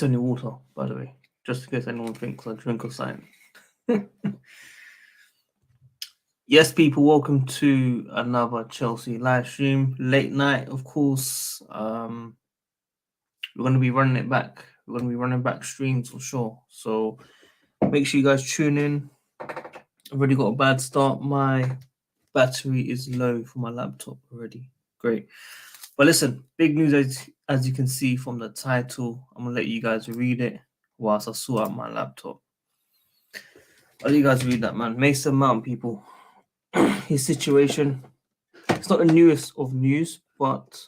It's only water, by the way, just in case anyone thinks I drink or something. Yes, people, welcome to another Chelsea live stream. Late night, of course. We're going to be running it back. We're going to be running back streams for sure. So make sure you guys tune in. I've already got a bad start. My battery is low for my laptop already. Great. But listen, big news as you can see from the title. I'm going to let you guys read it whilst I sort out my laptop. I'll let you guys read that, man. Mason Mount, people. His situation, it's not the newest of news, but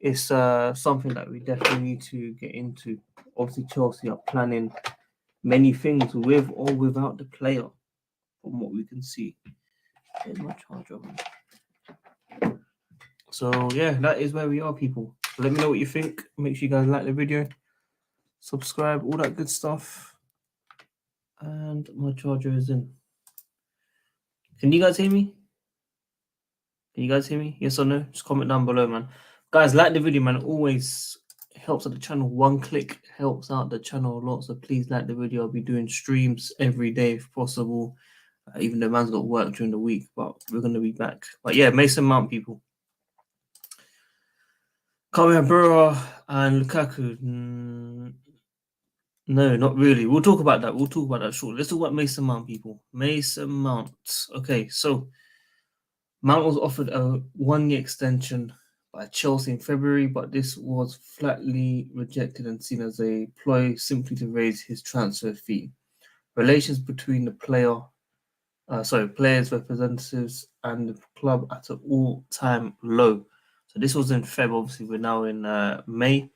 it's something that we definitely need to get into. Obviously, Chelsea are planning many things with or without the player, from what we can see. Here's my charger, man. So yeah, that is where we are, people. Let me know what you think. Make sure you guys like the video, subscribe, all that good stuff. And my charger is in. Can you guys hear me? Can you guys hear me? Yes or no? Just comment down below, man. Guys, like the video, man. Always helps out the channel. One click helps out the channel a lot. So please like the video. I'll be doing streams every day if possible. Even though man's got work during the week, but we're going to be back. But yeah, Mason Mount, people. Kamabura and Lukaku. No, not really. We'll talk about that. We'll talk about that shortly. Let's talk about Mason Mount, people. Mason Mount. Okay, so Mount was offered a one-year extension by Chelsea in February, but this was flatly rejected and seen as a ploy simply to raise his transfer fee. Relations between the players, representatives, and the club at an all-time low. So this was in Feb. Obviously, we're now in May.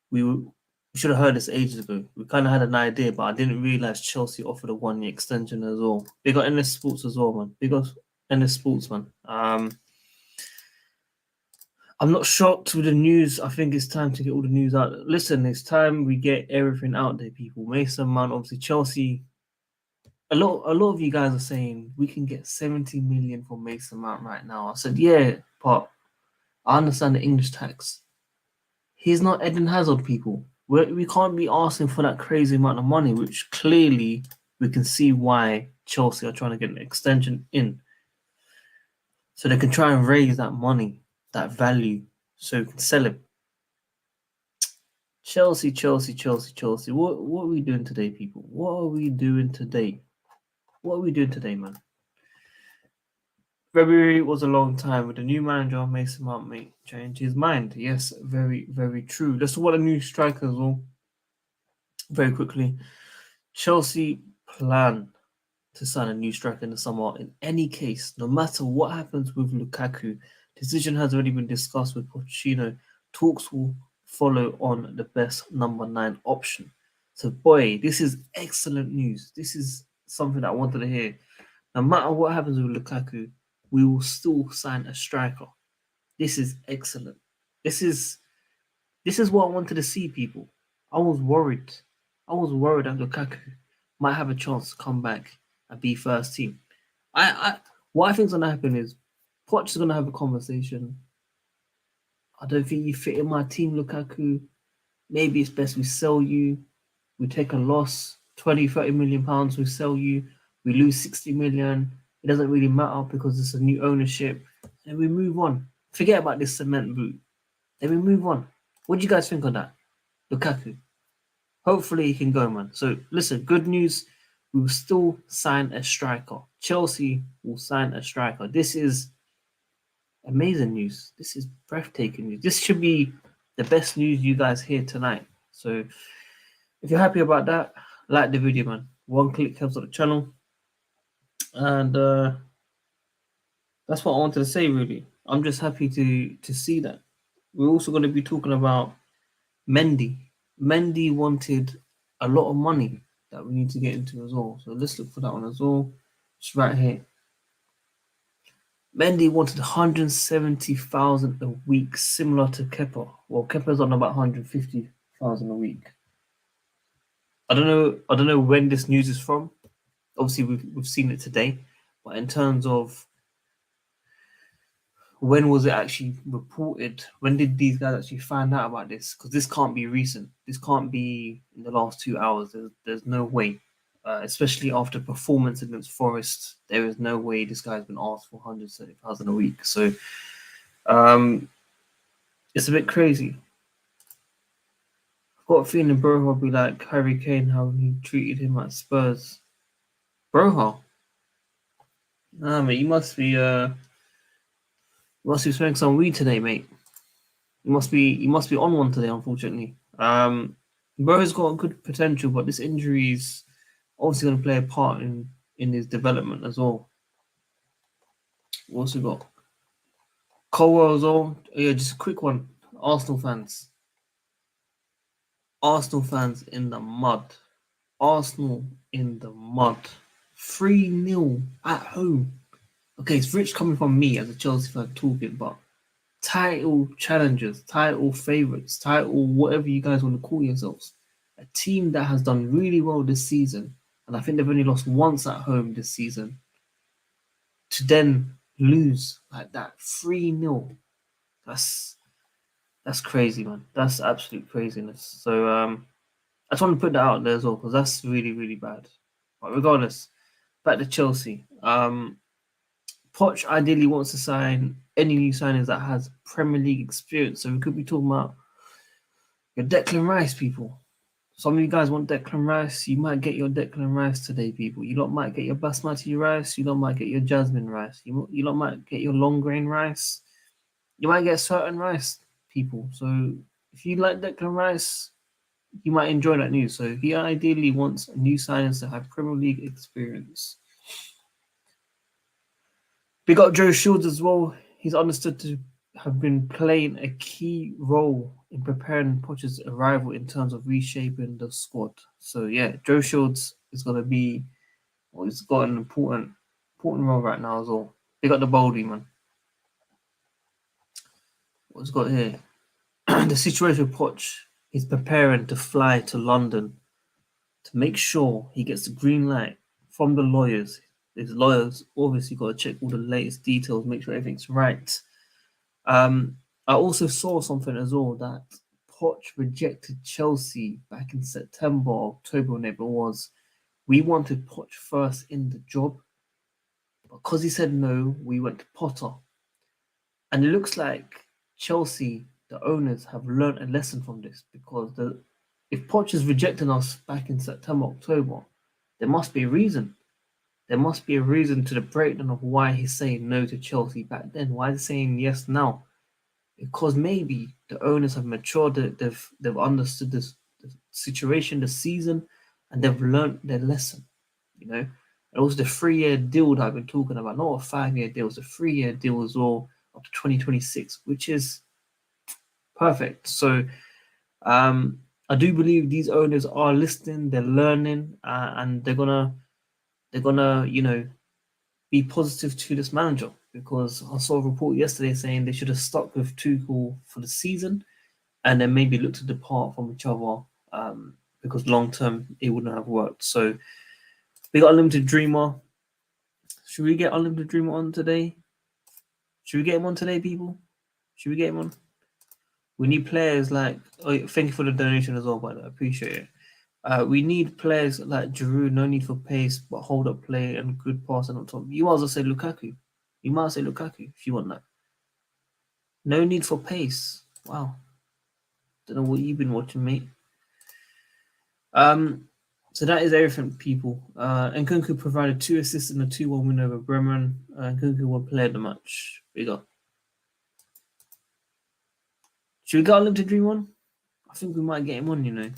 We should have heard this ages ago. We kind of had an idea, but I didn't realize Chelsea offered a one-year extension as well. They got NS Sports as well, man. They got NS Sports, man. I'm not shocked with the news. I think it's time to get all the news out. Listen, it's time we get everything out there, people. Mason Mount, obviously Chelsea. A lot of you guys are saying we can get 70 million for Mason Mount right now. I said, yeah, but I understand the English tax. He's not Eden Hazard, people. We can't be asking for that crazy amount of money, which clearly we can see why Chelsea are trying to get an extension in. So they can try and raise that money, that value, so we can sell him. Chelsea. What are we doing today, people? What are we doing today? What are we doing today, man? February was a long time. With the new manager, Mason Mount may change his mind. Yes, very, very true. Let's talk about the new striker as well. Very quickly. Chelsea plan to sign a new striker in the summer. In any case, no matter what happens with Lukaku, decision has already been discussed with Pochettino. Talks will follow on the best number 9 option. So, boy, this is excellent news. This is something that I wanted to hear. No matter what happens with Lukaku, we will still sign a striker. This is excellent. This is what I wanted to see, people. I was worried. that Lukaku might have a chance to come back and be first team. What I think is going to happen is Poch is going to have a conversation. I don't think you fit in my team, Lukaku. Maybe it's best we sell you. We take a loss, 20, 30 million pounds. We sell you. We lose 60 million. It doesn't really matter because it's a new ownership. And we move on. Forget about this cement boot. Then we move on. What do you guys think of that? Lukaku. Hopefully he can go, man. So listen, good news. We will still sign a striker. Chelsea will sign a striker. This is amazing news. This is breathtaking news. This should be the best news you guys hear tonight. So if you're happy about that, like the video, man. One click helps out the channel. And that's what I wanted to say, really. I'm just happy to see that. We're also going to be talking about Mendy. Mendy wanted a lot of money that we need to get into as well. So let's look for that one as well. It's right here. Mendy wanted 170,000 a week, similar to Kepa. Well, Kepa's on about 150,000 a week. I don't know when this news is from. Obviously, we've seen it today, but in terms of when was it actually reported? When did these guys actually find out about this? Because this can't be recent. This can't be in the last 2 hours. There's no way. Especially after performance against Forest, there is no way this guy's been asked for 170,000 a week. So it's a bit crazy. I've got a feeling Broha will be like Harry Kane, how he treated him at Spurs. Broha? Nah, mate, you must be smoking some weed today, mate. You must be on one today, unfortunately. Broha's got good potential, but this injury is obviously going to play a part in his development as well. We also got Colwell as well. Yeah, just a quick one. Arsenal fans in the mud. Arsenal in the mud. 3-0 at home. Okay, it's rich coming from me as a Chelsea fan talking, but title challengers, title favourites, title whatever you guys want to call yourselves. A team that has done really well this season, and I think they've only lost once at home this season, to then lose like that 3-0. That's crazy, man. That's absolute craziness. So I just want to put that out there as well, because that's really, really bad. But regardless, back to Chelsea. Poch ideally wants to sign any new signings that has Premier League experience. So we could be talking about your Declan Rice, people. Some of you guys want Declan Rice. You might get your Declan Rice today, people. You lot might get your Basmati rice. You lot might get your Jasmine rice. You lot might get your long grain rice. You might get certain rice, people. So if you like Declan Rice, you might enjoy that news. So he ideally wants new signings to have Premier League experience. We got Joe Shields as well. He's understood to have been playing a key role in preparing Poch's arrival in terms of reshaping the squad. So yeah, Joe Shields is gonna be, well, he's got an important role right now as well. They got the Baldy, man. What's got here? The situation with Poch is preparing to fly to London to make sure he gets the green light from the lawyers. His lawyers obviously got to check all the latest details, make sure everything's right. I also saw something as well that Poch rejected Chelsea back in September, October, whenever it was. We wanted Poch first in the job. Because he said no, we went to Potter. And it looks like Chelsea, the owners, have learned a lesson from this, because if Poch is rejecting us back in September, October, there must be a reason. There must be a reason to the breakdown of why he's saying no to Chelsea back then. Why is he saying yes now? Because maybe the owners have matured, they've understood the situation, the season, and they've learned their lesson, you know. And also the 3-year deal that I've been talking about, not a 5-year deal, it's a 3-year deal as well up to 2026, which is perfect. So I do believe these owners are listening, they're learning, and they're gonna be positive to this manager, because I saw a report yesterday saying they should have stuck with Tuchel for the season and then maybe look to depart from each other, because long term it wouldn't have worked. So we got Unlimited Dreamer. Should we get Unlimited Dreamer on today? Should we get him on today, people? Should we get him on? We need players like. Oh, thank you for the donation as well, but I appreciate it. We need players like Giroud, no need for pace, but hold up play and good passing on top. You might as well say Lukaku. You might say Lukaku if you want that. No need for pace. Wow. Don't know what you've been watching, mate. So that is everything, people. Nkunku provided 2 assists in a 2-1 win over Bremen. Nkunku won player of the match. Big up. Should we get Unlimited Dream on? I think we might get him on, you know.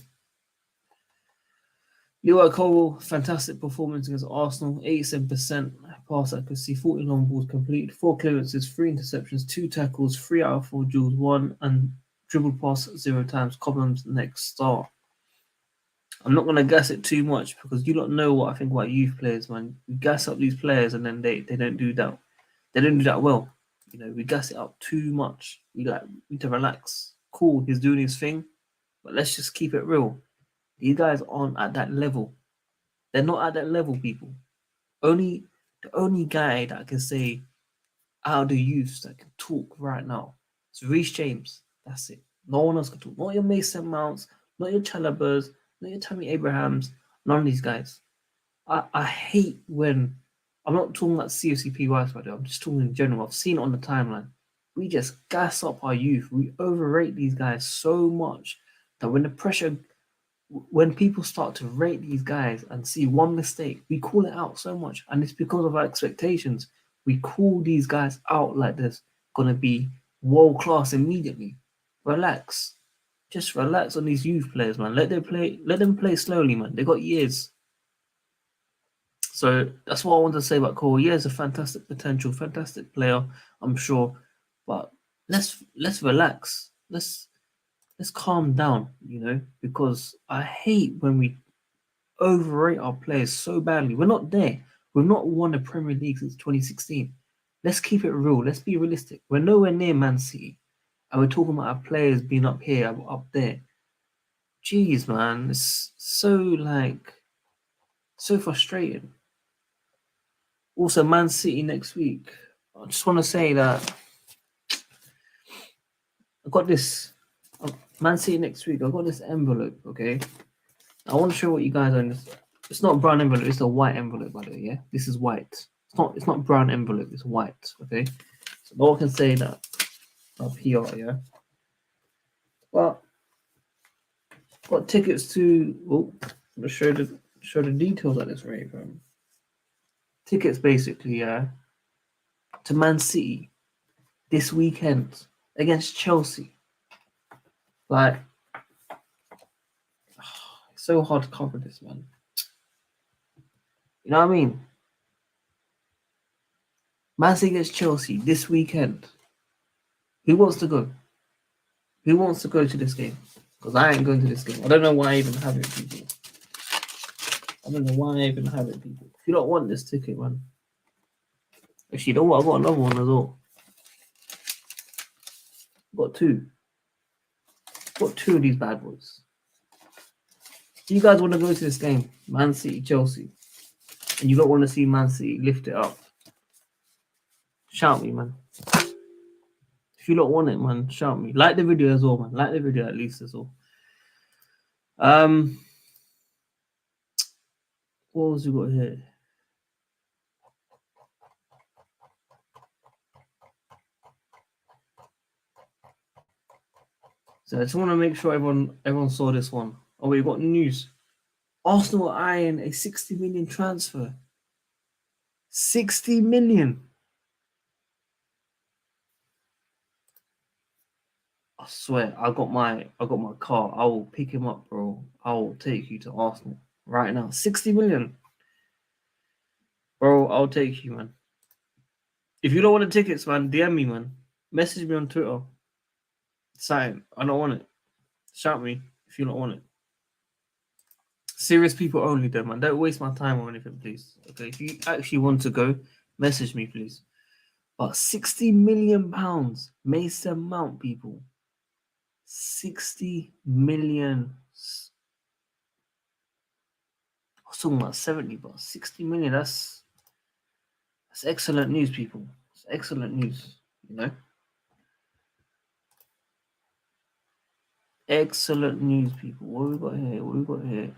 Leroy Cole, fantastic performance against Arsenal. 87% pass accuracy, 40 long balls completed, 4 clearances, 3 interceptions, 2 tackles, 3 out of 4 duels, 1 and dribbled pass 0 times. Cobham's next star. I'm not going to gas it too much, because you don't know what I think about youth players, man. We gas up these players and then they don't do that. They don't do that well. You know, we gas it up too much. We need to relax. Cool, he's doing his thing, but let's just keep it real. These guys aren't at that level. They're not at that level, people. The only guy that I can say out of the youths that can talk right now. It's Reece James. That's it. No one else can talk. Not your Mason Mounts, not your Chalobahs, not your Tammy Abrahams. None of these guys. I hate when I'm not talking about CFCP wise, by the way. I'm just talking in general. I've seen it on the timeline. We just gas up our youth. We overrate these guys so much that when people start to rate these guys and see one mistake, we call it out so much, and it's because of our expectations. We call these guys out like this gonna be world class immediately. Relax, just relax on these youth players, man. Let them play. Let them play slowly, man. They got years. So that's what I want to say about Cole. Yeah, he's a fantastic potential, fantastic player, I'm sure. But let's relax. Let's calm down, because I hate when we overrate our players so badly. We're not there. We've not won a Premier League since 2016. Let's keep it real. Let's be realistic. We're nowhere near Man City. And we're talking about our players being up here, up there. Jeez, man. It's so frustrating. Also, Man City next week. I just want to say that I got this. Man City next week. I got this envelope, okay? I want to show what you guys are in this. It's not a brown envelope, it's a white envelope, by the way, yeah? This is white. It's not brown envelope, it's white, okay? So no one can say that up here, yeah? Well, got tickets to I'm gonna show the details at this rate, bro. Tickets basically, yeah, to Man City this weekend against Chelsea. Like, it's so hard to cover this, man. You know what I mean? Man City against Chelsea this weekend. Who wants to go? Who wants to go to this game? Because I ain't going to this game. I don't know why I even have it, people. I don't know why I even have it, people. If you don't want this ticket, man. Actually, you know what? I've got another one as well. I've got two. I've got two of these bad boys. Do you guys want to go to this game? Man City, Chelsea. And you don't want to see Man City lift it up. Shout me, man. If you don't want it, man, shout me. Like the video as well, man. Like the video at least as well. What else we got here? So I just want to make sure everyone saw this one. Oh, we got news. Arsenal are eyeing a 60 million transfer. 60 million. I swear, I got my car. I will pick him up, bro. I will take you to Arsenal right now. 60 million. Bro, I'll take you, man. If you don't want the tickets, man, DM me, man. Message me on Twitter. Sign. I don't want it. Shout me if you don't want it. Serious people only, though, man. Don't waste my time or anything, please. Okay, if you actually want to go, message me, please. But 60 million pounds, Mason Mount, people. 60 million. I was talking about 70, but 60 million, that's excellent news, people. It's excellent news, you know? Excellent news, people. What we got here? What we got here?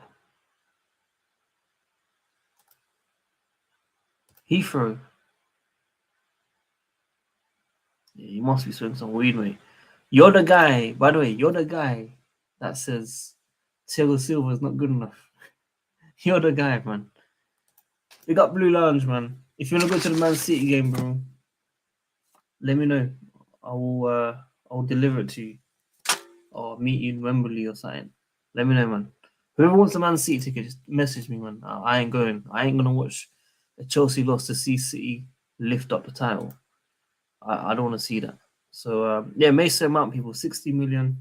Heathrow. Yeah, you must be smoking some weed, mate. You're the guy, by the way, you're the guy that says Thiago Silva is not good enough. You're the guy, man. We got Blue Lounge, man. If you want to go to the Man City game, bro, let me know. I will deliver it to you. Or meet you in Wembley or something. Let me know, man. Whoever wants a Man City ticket, just message me, man. I ain't going. I ain't gonna watch a Chelsea loss to see City lift up the title. I don't want to see that. So yeah, Mason Mount, people, 60 million.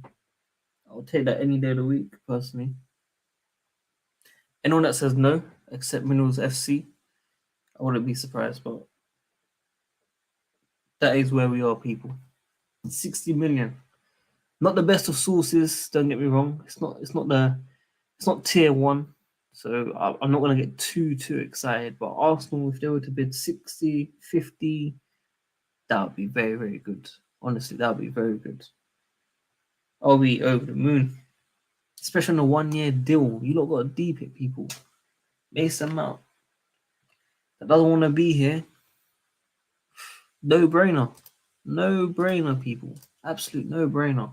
I'll take that any day of the week, personally. Anyone that says no, except Minerals FC, I wouldn't be surprised, but that is where we are, people. 60 million. Not the best of sources, don't get me wrong. It's not tier one. So I'm not going to get too excited. But Arsenal, if they were to bid 60, 50, That would be very, very good. Honestly, that would be very good. I'll be over the moon. Especially on a 1 year deal. You lot got to deep it, people. Mason Mount. That doesn't want to be here. No brainer. No brainer, people. Absolute no brainer.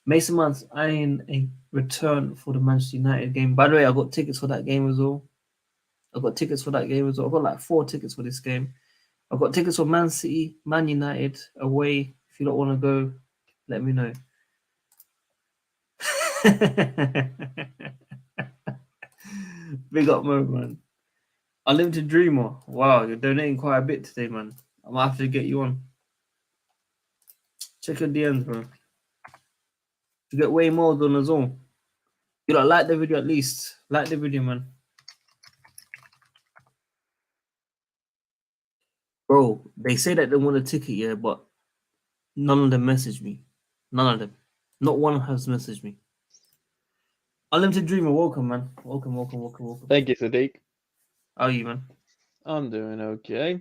Mason Mount's eyeing a return for the Manchester United game. By the way, I got tickets for that game as well. I've got like 4 tickets for this game. I've got tickets for Man City, Man United away. If you don't want to go, let me know. Big up, Mo, man. Unlimited Dreamer. Wow, you're donating quite a bit today, man. I might have to get you on. Check your DMs, bro. You get way more than us all. You don't like the video at least. Like the video, man. Bro, they say that they want a ticket, yeah, but none of them message me. None of them. Not one has messaged me. Unlimited Dreamer, welcome, man. Welcome. Thank you, Sadiq. How are you, man? I'm doing okay.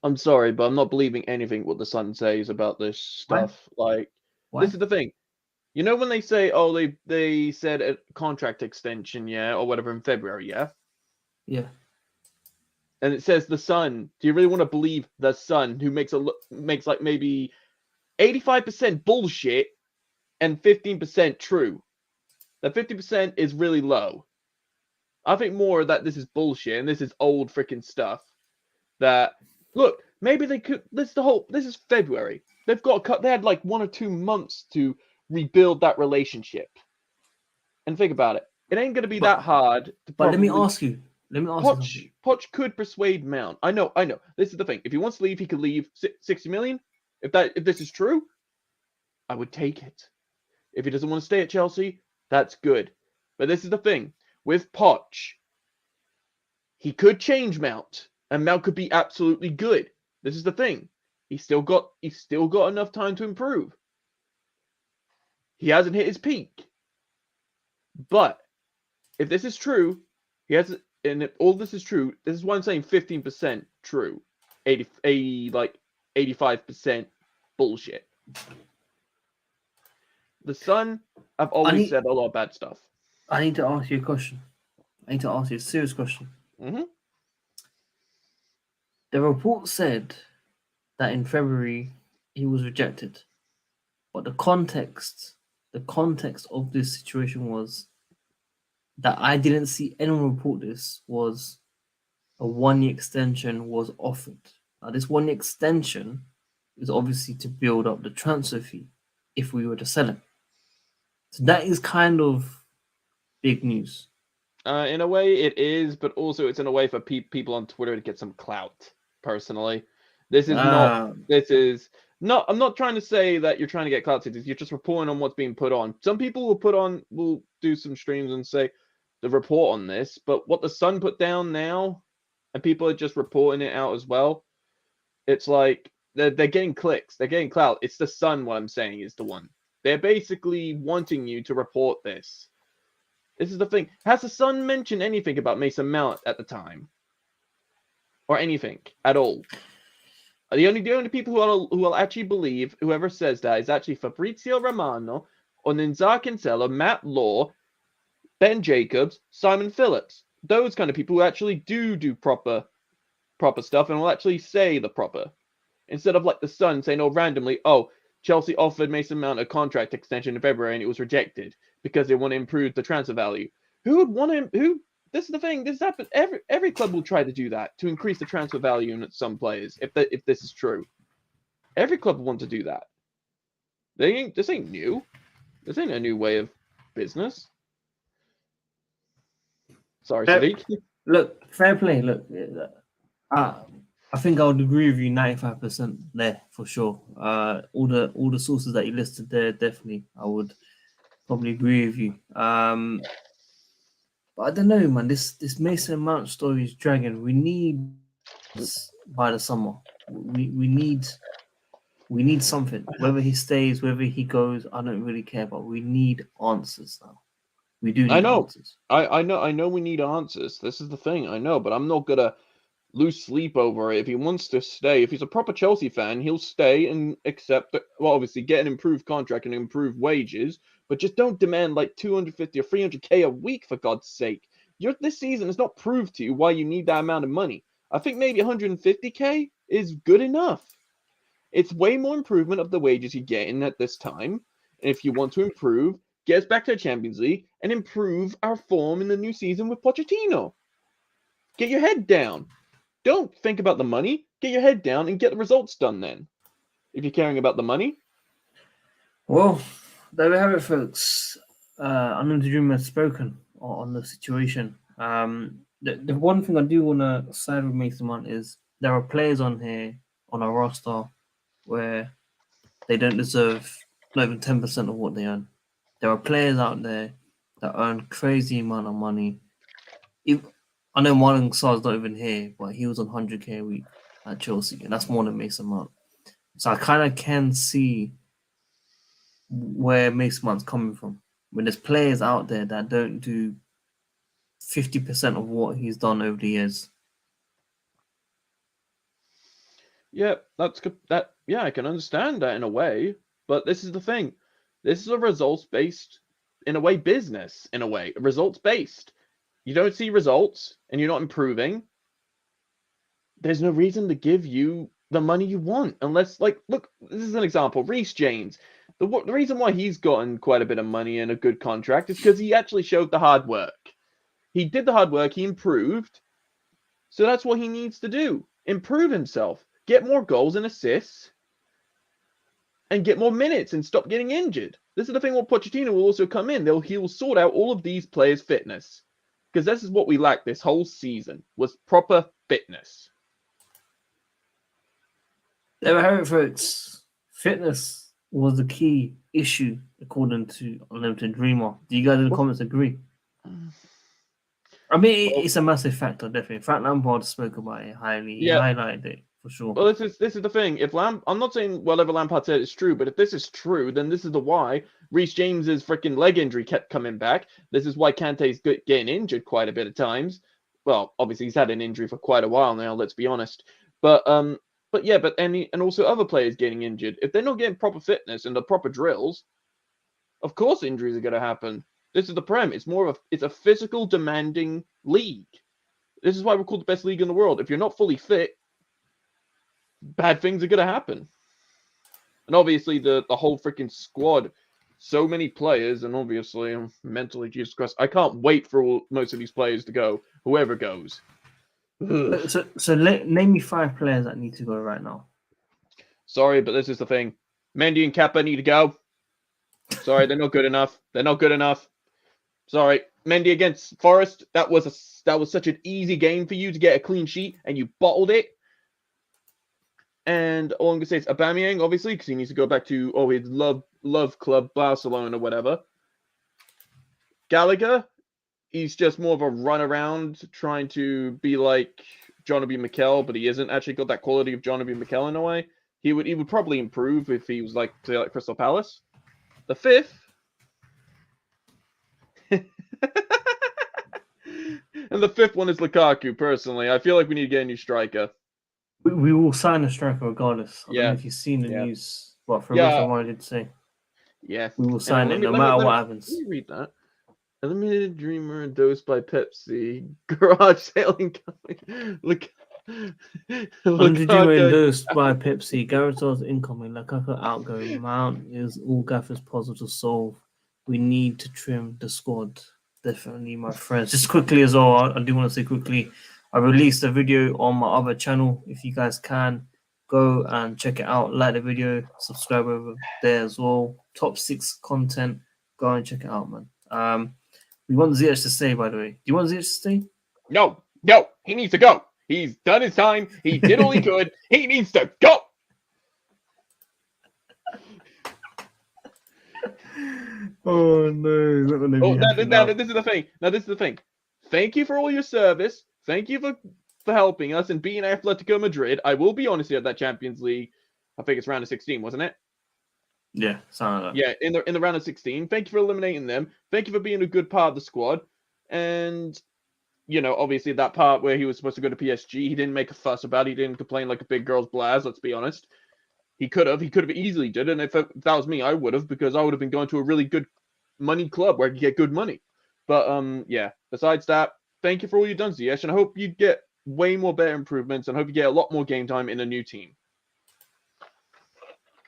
I'm sorry, but I'm not believing anything what the Sun says about this stuff. Like, this is the thing. You know when they say, oh, they said a contract extension, yeah, or whatever in February, yeah? Yeah. And it says the Sun. Do you really want to believe the Sun, who makes like maybe 85% bullshit and 15% true? That 50% is really low. I think more that this is bullshit and this is old freaking stuff. That look, maybe they could. This is February. They've got they had like 1 or 2 months to rebuild that relationship. And think about it. It ain't gonna be that hard to. But let me ask you. Poch could persuade Mount. I know. This is the thing. If he wants to leave, he could leave 60 million. If this is true, I would take it. If he doesn't want to stay at Chelsea, that's good. But this is the thing. With Poch, he could change Mount, and Mount could be absolutely good. This is the thing. He's still got enough time to improve. He hasn't hit his peak. But if this is true, and if all this is true, this is why I'm saying 15% true. 85% bullshit. The Sun have always said a lot of bad stuff. I need to ask you a question. I need to ask you a serious question. Mm-hmm. The report said that in February he was rejected, but the context of this situation was that I didn't see anyone report this was a 1-year extension was offered. Now, this 1-year extension is obviously to build up the transfer fee if we were to sell him. So that is kind of big news. In a way, it is, but also it's in a way for people on Twitter to get some clout. Personally, this is not. This is not. I'm not trying to say that you're trying to get clout. You're just reporting on what's being put on. Some people will do some streams and say the report on this, but what the Sun put down now, and people are just reporting it out as well. It's like they're getting clicks. They're getting clout. It's the Sun. What I'm saying is the one. They're basically wanting you to report this. This is the thing. Has the Sun mentioned anything about Mason Mount at the time? Or anything at all? The only people who will actually believe whoever says that is actually Fabrizio Romano, Oninza Kinsella, Matt Law, Ben Jacobs, Simon Phillips. Those kind of people who actually do proper stuff and will actually say the proper. Instead of like the Sun saying, oh, randomly, oh, Chelsea offered Mason Mount a contract extension in February and it was rejected because they want to improve the transfer value. Who would want him? This is the thing. This happens. Every club will try to do that to increase the transfer value in some players. If this is true, every club will want to do that. This ain't new. This ain't a new way of business. Sorry, Sadiq. Look, fair play. Look, I think I would agree with you 95% there for sure. All the sources that you listed there, definitely, I would probably agree with you. But I don't know, man. This Mason Mount story is dragging. We need by the summer. We need something. Whether he stays, whether he goes, I don't really care. But we need answers now. We do need answers. I know we need answers. This is the thing. I know, but I'm not gonna lose sleep over it. If he wants to stay, if he's a proper Chelsea fan, he'll stay and accept that. Well, obviously, get an improved contract and improved wages, but just don't demand like 250 or 300k a week for God's sake. This season has not proved to you why you need that amount of money. I think maybe 150k is good enough. It's way more improvement of the wages you're getting at this time. And if you want to improve, get us back to the Champions League and improve our form in the new season with Pochettino. Get your head down. Don't think about the money. Get your head down and get the results done then. If you're caring about the money. Well, there we have it, folks. Unlimited Dream has spoken on the situation. The one thing I do want to side with Mason Mount is there are players on here on our roster where they don't deserve not even 10% of what they earn. There are players out there that earn crazy amount of money. I know Marlon Sarr's not even here, but he was on 100k a week at Chelsea, and that's more than Mason Mount. So I kind of can see where Mason Mount's coming from. When there's players out there that don't do 50% of what he's done over the years. Yeah, that's good. Yeah, I can understand that in a way, but this is the thing. This is a results-based, in a way, business, in a way. Results-based. You don't see results, and you're not improving. There's no reason to give you the money you want, unless, like, look, this is an example. Reece James. The reason why he's gotten quite a bit of money and a good contract is because he actually showed the hard work. He did the hard work, he improved. So that's what he needs to do. Improve himself. Get more goals and assists. And get more minutes and stop getting injured. This is the thing where Pochettino will also come in. He will sort out all of these players' fitness. Because this is what we lacked this whole season, was proper fitness. There we have it, folks. Fitness was the key issue, according to Unlimited Dreamer. Do you guys in the comments agree? I mean, it's a massive factor, definitely. Frank Lampard spoke about it highly. He highlighted it, for sure. Well, this is the thing. I'm not saying whatever Lampard said is true, but if this is true, then this is the why Reece James's freaking leg injury kept coming back. This is why Kante's getting injured quite a bit of times. Well, obviously he's had an injury for quite a while now. Let's be honest. But also other players getting injured. If they're not getting proper fitness and the proper drills, of course injuries are going to happen. This is the prem. It's a physical demanding league. This is why we're called the best league in the world. If you're not fully fit, bad things are going to happen. And obviously the whole freaking squad, so many players, and obviously I'm mentally Jesus Christ, I can't wait for most of these players to go, whoever goes. So name me 5 players that need to go right now. Sorry, but this is the thing. Mendy and Kappa need to go. Sorry, they're not good enough. They're not good enough. Sorry. Mendy against Forest, that was such an easy game for you to get a clean sheet, and you bottled it. And all I'm going to say is Aubameyang, obviously, because he needs to go back to his love club, Barcelona, whatever. Gallagher, he's just more of a run around trying to be like John Obi Mikel, but he isn't actually got that quality of John Obi Mikel in a way. He would probably improve if he was like Crystal Palace. The 5th. And the 5th one is Lukaku, personally. I feel like we need to get a new striker. We will sign a striker regardless. I don't know if you've seen the news. What Fabrizio did say. Yeah. We will sign it no matter what happens. Let me read that. Unlimited Dreamer endorsed by Pepsi. Garage sailing company. Unlimited Dreamer endorsed by Pepsi. Garrett's incoming. Lukaku outgoing. Mount is all Gaffer's puzzle to solve. We need to trim the squad. Definitely, my friends. Just quickly as well, I do want to say quickly, I released a video on my other channel. If you guys can, go and check it out. Like the video, subscribe over there as well. Top 6 content. Go and check it out, man. We want Ziyech to stay, by the way. Do you want Ziyech to stay? No. He needs to go. He's done his time. He did all he could. He needs to go. Oh no! This is the thing. Now this is the thing. Thank you for all your service. Thank you for helping us and being Atletico Madrid. I will be honest here at that Champions League. I think it's round of 16, wasn't it? Yeah, something like that. Yeah, in the round of 16. Thank you for eliminating them. Thank you for being a good part of the squad. And obviously that part where he was supposed to go to PSG, he didn't make a fuss about it. He didn't complain like a big girl's blaz, let's be honest. He could have easily did it. And if that was me, I would have, because I would have been going to a really good money club where I could get good money. But yeah, besides that, thank you for all you've done, Ziyech, and I hope you get way more better improvements, and hope you get a lot more game time in a new team.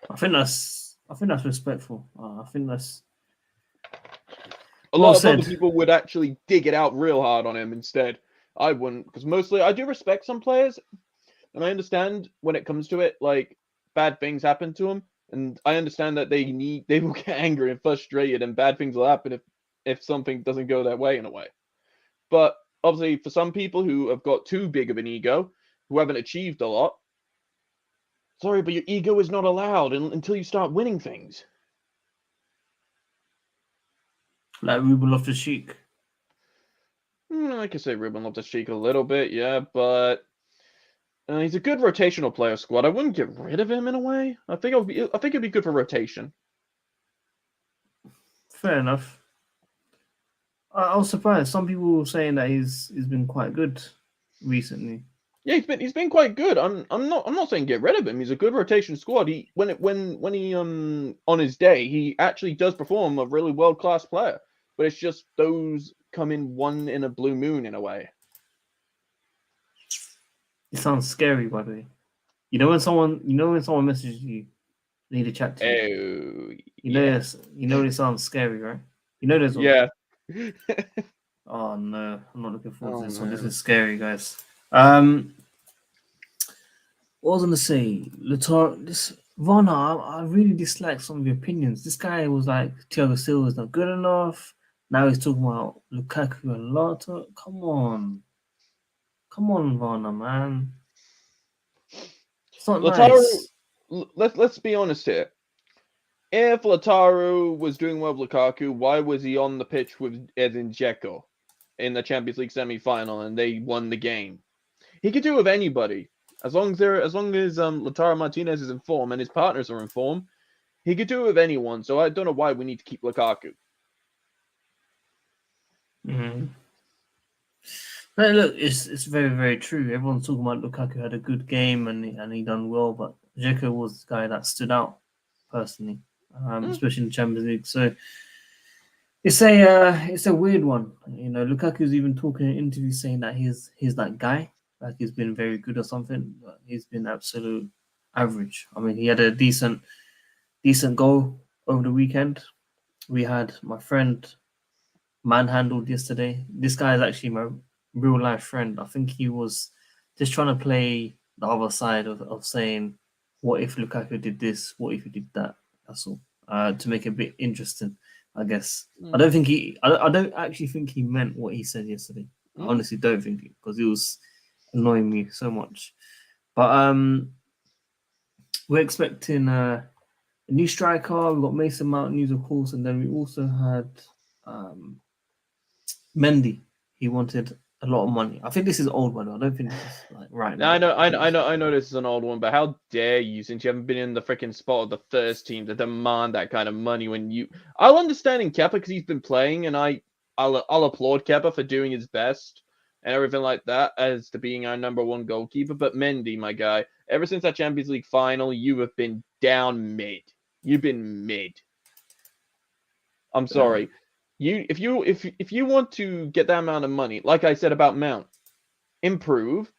I think that's respectful. I think that's a lot of other people would actually dig it out real hard on him instead. I wouldn't, because mostly I do respect some players, and I understand when it comes to it, like bad things happen to them, and I understand that they will get angry and frustrated, and bad things will happen if something doesn't go their way in a way. But obviously, for some people who have got too big of an ego, who haven't achieved a lot, sorry, but your ego is not allowed until you start winning things. Like Ruben Loftus-Cheek. I could say Ruben Loftus-Cheek a little bit, yeah, but he's a good rotational player squad. I wouldn't get rid of him in a way. I think it'd be good for rotation. Fair enough. I was surprised. Some people were saying that he's been quite good recently. Yeah, he's been quite good. I'm not saying get rid of him. He's a good rotation squad. When he on his day, he actually does perform a really world-class player. But it's just those come in one in a blue moon in a way. It sounds scary, by the way. You know when someone messages you, they need to chat to you. You know it sounds scary, right? You know there's one. Yeah. Oh no, I'm not looking forward to this one. This is scary, guys. What was I gonna say? Vana, I really dislike some of your opinions. This guy was like Thiago Silva is not good enough. Now he's talking about Lukaku and Lato. Come on, Vana, man. It's not nice. Let's be honest here. If Lautaro was doing well with Lukaku, why was he on the pitch with Edin Dzeko in the Champions League semi-final and they won the game? He could do it with anybody. As long as Lautaro Martinez is in form and his partners are in form, he could do it with anyone. So I don't know why we need to keep Lukaku. Mm-hmm. No, look, it's very, very true. Everyone's talking about Lukaku had a good game and he done well, but Dzeko was the guy that stood out personally, especially in the Champions League. So it's a weird one. Lukaku's even talking in interviews saying that he's that guy, like he's been very good or something, but he's been absolute average. I mean, he had a decent goal over the weekend. We had my friend manhandled yesterday. This guy is actually my real life friend. I think he was just trying to play the other side of saying, what if Lukaku did this? What if he did that? That's all. To make it a bit interesting, I guess. I don't actually think he meant what he said yesterday. I honestly don't think it, because it was annoying me so much. But we're expecting a new striker. We've got Mason Mount news, of course, and then we also had Mendy. He wanted a lot of money. I think this is old money. I don't think this is like right now. I know this is an old one, but how dare you, since you haven't been in the freaking spot of the first team, to demand that kind of money when you... I'll understand in Kepa because he's been playing, and I'll applaud Kepa for doing his best and everything like that as to being our number one goalkeeper. But Mendy, my guy, ever since that Champions League final, you have been down mid. You've been mid. I'm sorry. If you want to get that amount of money, like I said about Mount, improve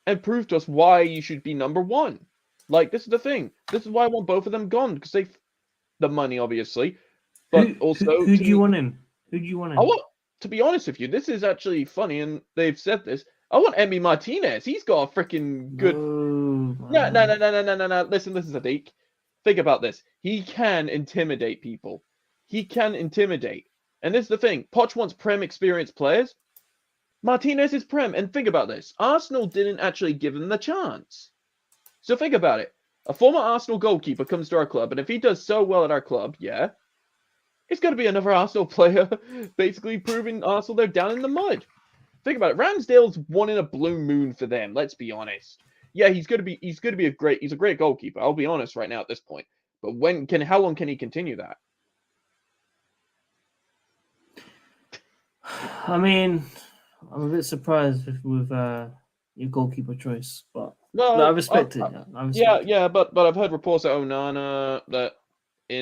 and prove to us why you should be number one. Like, this is the thing. This is why I want both of them gone, because the money, obviously, but also who do you want in? Who do you want in? To be honest with you, this is actually funny, and they've said this. I want Emi Martinez. He's got a freaking good. No. Listen, Sadiq. Think about this. He can intimidate people. He can intimidate. And this is the thing. Poch wants Prem experienced players. Martinez is Prem. And think about this. Arsenal didn't actually give him the chance. So think about it. A former Arsenal goalkeeper comes to our club, and if he does so well at our club, yeah, it's going to be another Arsenal player basically proving Arsenal they're down in the mud. Think about it. Ramsdale's one in a blue moon for them. Let's be honest. Yeah, he's a great goalkeeper. I'll be honest right now at this point. But how long can he continue that? I mean, I'm a bit surprised with your goalkeeper choice, but Well, no, I respect it. I respect it. yeah, but I've heard reports that Onana that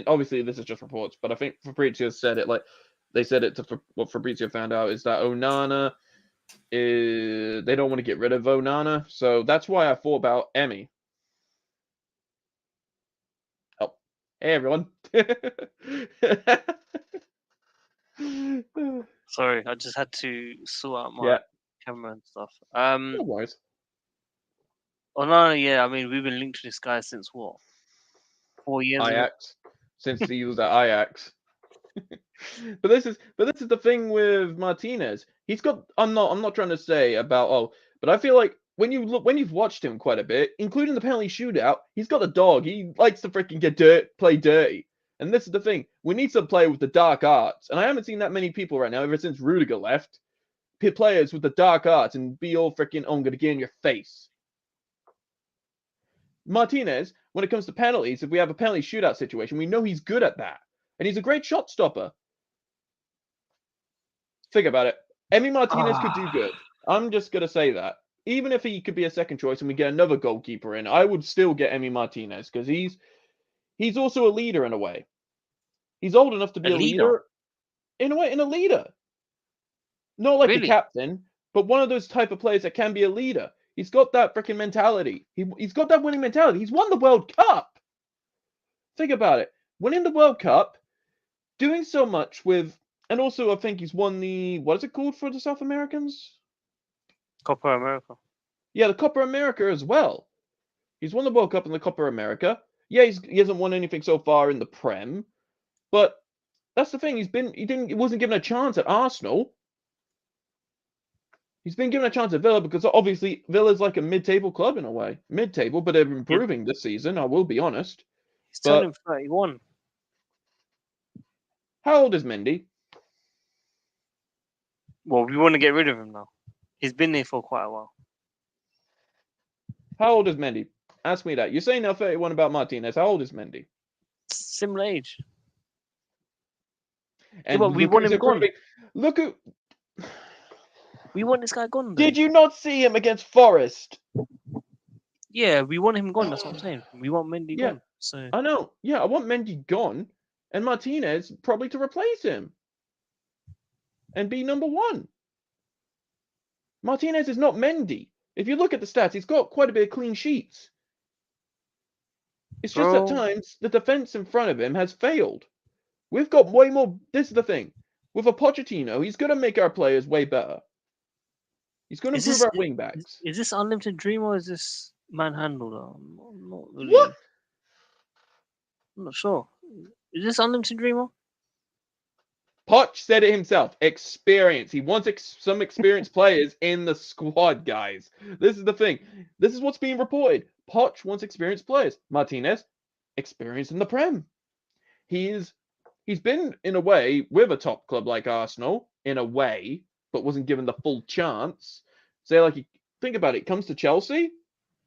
obviously this is just reports, but I think Fabrizio said it like they said it to what Fabrizio found out is that Onana is they don't want to get rid of Onana, so that's why I thought about Emmy. Oh, hey everyone. Sorry, I just had to sort out my Yeah, camera and stuff. no worries. Oh no, yeah. I mean, we've been linked to this guy since what? 4 years ago. Ajax, since he was at Ajax. but this is the thing with Martinez. He's got. I'm not trying to say about but I feel like when you've watched him quite a bit, including the penalty shootout, he's got a dog. He likes to freaking play dirty. And this is the thing. We need some player with the dark arts. And I haven't seen that many people right now ever since Rudiger left. Players with the dark arts and be all freaking I'm gonna get in your face. Martinez, when it comes to penalties, if we have a penalty shootout situation, we know he's good at that. And he's a great shot stopper. Think about it. Emmy Martinez could do good. I'm just going to say that. Even if he could be a second choice and we get another goalkeeper in, I would still get Emmy Martinez because he's also a leader in a way. He's old enough to be a leader in a leader. Not like a captain, but one of those type of players that can be a leader. He's got that freaking mentality. He's got that winning mentality. He's won the World Cup. Think about it. Winning the World Cup, doing so much with, and also I think he's won the, what is it called for the South Americans? Copa America. Yeah, the Copa America as well. He's won the World Cup in the Copa America. Yeah, he hasn't won anything so far in the Prem, but that's the thing. He wasn't given a chance at Arsenal. He's been given a chance at Villa because obviously Villa's like a mid-table club in a way. Mid-table, but they're improving this season, I will be honest. He's turning 31. How old is Mendy? Well, we want to get rid of him now. He's been there for quite a while. How old is Mendy? Ask me that. You're saying now 31 about Martinez. How old is Mendy? Similar age. And yeah, but we want him gone. Look at... We want this guy gone. Though. Did you not see him against Forest? Yeah, we want him gone. That's what I'm saying. We want Mendy gone. So I know. Yeah, I want Mendy gone, and Martinez probably to replace him and be number one. Martinez is not Mendy. If you look at the stats, he's got quite a bit of clean sheets. It's just at times the defense in front of him has failed. We've got way more. This is the thing. With a Pochettino, he's going to make our players way better. He's going to improve our wing backs. Is this Unlimited Dream or is this Manhandle? I'm not really. What? I'm not sure. Is this Unlimited Dreamer? Poch said it himself. Experience. He wants some experienced players in the squad, guys. This is the thing. This is what's being reported. Poch wants experienced players. Martinez, experienced in the Prem. He's been, in a way, with a top club like Arsenal, in a way, but wasn't given the full chance. Say, like, think about it. Comes to Chelsea,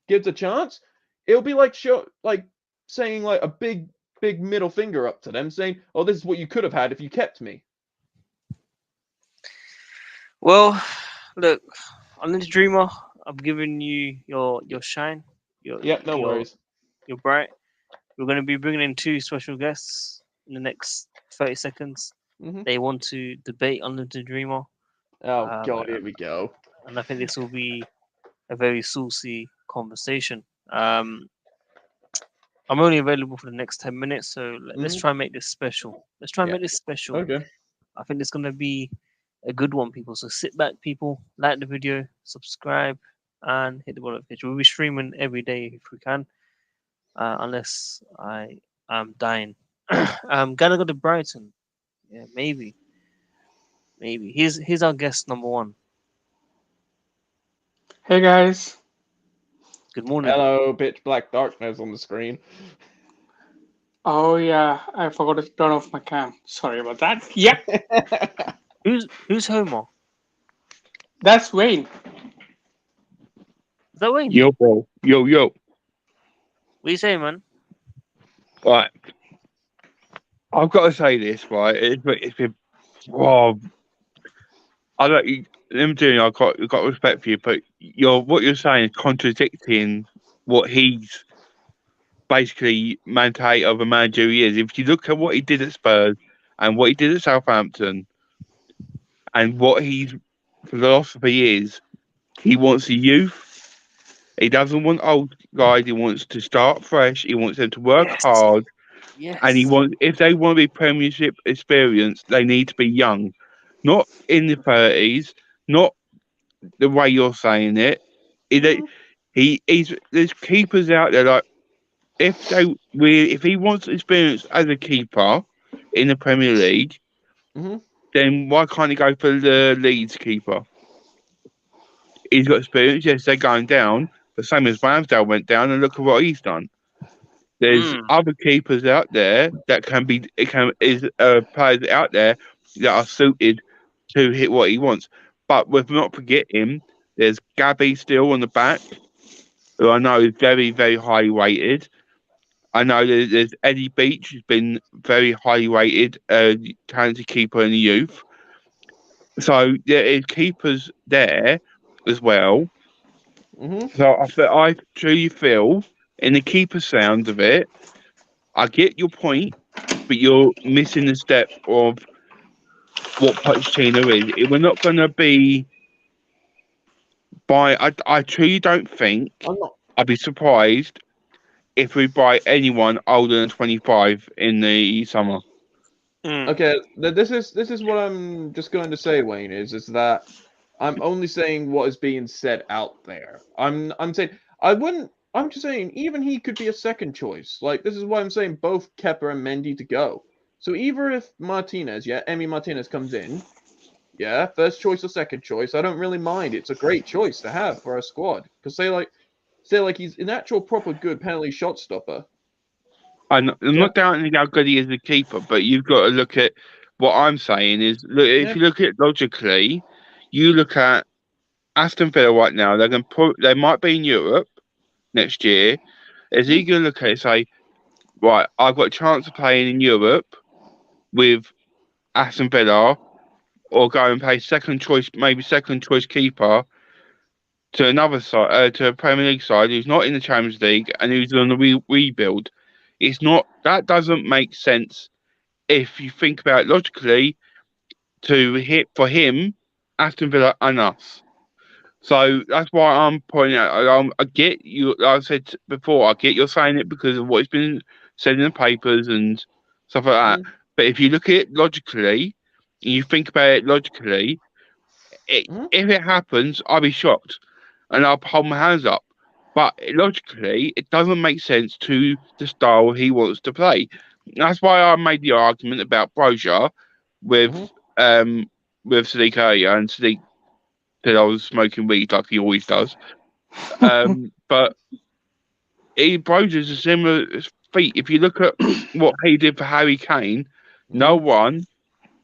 gives a chance. It'll be like saying like a big middle finger up to them, saying, "Oh, this is what you could have had if you kept me." Well, look, Unlimited Dreamer, I'm giving you your shine. No worries. You're bright. We're going to be bringing in 2 special guests in the next 30 seconds. Mm-hmm. They want to debate Unlimited Dreamer. Oh, God, here we go. And I think this will be a very saucy conversation. I'm only available for the next 10 minutes, so let's try and make this special. Make this special. Okay. I think it's going to be a good one, people. So sit back, people, like the video, subscribe, and hit the bell notification. We'll be streaming every day if we can, unless I am dying. Gonna go to Brighton. Yeah, maybe. Here's our guest number 1. Hey guys. Good morning. Hello, pitch black darkness on the screen. Oh yeah, I forgot to turn off my cam. Sorry about that. Yeah. Who's Homer? That's Wayne. Is that Wayne? Yo, bro. Yo. What are you saying, man? Right. I've got to say this, right? It's been. Oh, I've got respect for you, but what you're saying is contradicting what he's basically maintained of a manager he is. If you look at what he did at Spurs and what he did at Southampton, and what his philosophy is, he wants the youth. He doesn't want old guys. He wants to start fresh. He wants them to work hard. Yes. And if they want to be Premiership experienced, they need to be young, not in the 30s, not the way you're saying it. There's keepers out there like if he wants experience as a keeper in the Premier League, then why can't he go for the Leeds keeper? He's got experience. Yes, they're going down, the same as Ramsdale went down, and look at what he's done. There's other keepers out there that players out there that are suited to hit what he wants. But we're not forgetting, there's Gabby still on the back, who I know is very, very highly rated. I know there's Eddie Beach, who's been very highly rated, talented keeper in the youth. So there is keepers there as well. So I truly feel, in the keeper sound of it, I get your point, but you're missing the step of what Pochettino is. We're not going to be I truly don't think. I'd be surprised if we buy anyone older than 25 in the summer. Okay, this is what I'm just going to say, Wayne, is that I'm only saying what is being said out there. I'm saying I'm just saying even he could be a second choice. Like, this is why I'm saying both Kepa and Mendy to go. So either if Martinez, Emi Martinez comes in, first choice or second choice, I don't really mind. It's a great choice to have for our squad. Because say like he's an actual proper good penalty shot stopper. I'm not doubting how good he is as a keeper, but you've got to look at what I'm saying is, look, if you look at it logically, you look at Aston Villa right now, they might be in Europe next year. Is he going to look at it and say, right, I've got a chance of playing in Europe with Aston Villa, or go and play second choice keeper to another side, to a Premier League side who's not in the Champions League and who's on the rebuild? That doesn't make sense if you think about it logically to hit for him, Aston Villa and us. So that's why I'm pointing out. I get you. Like I said before, I get you're saying it because of what's been said in the papers and stuff like that. But if you look at it logically, and you think about it logically, if it happens, I'll be shocked and I'll hold my hands up. But logically, it doesn't make sense to the style he wants to play. That's why I made the argument about Brozier with Sadiq earlier, and Sadiq said I was smoking weed like he always does. But Brozier's a similar feat. If you look at what he did for Harry Kane, no one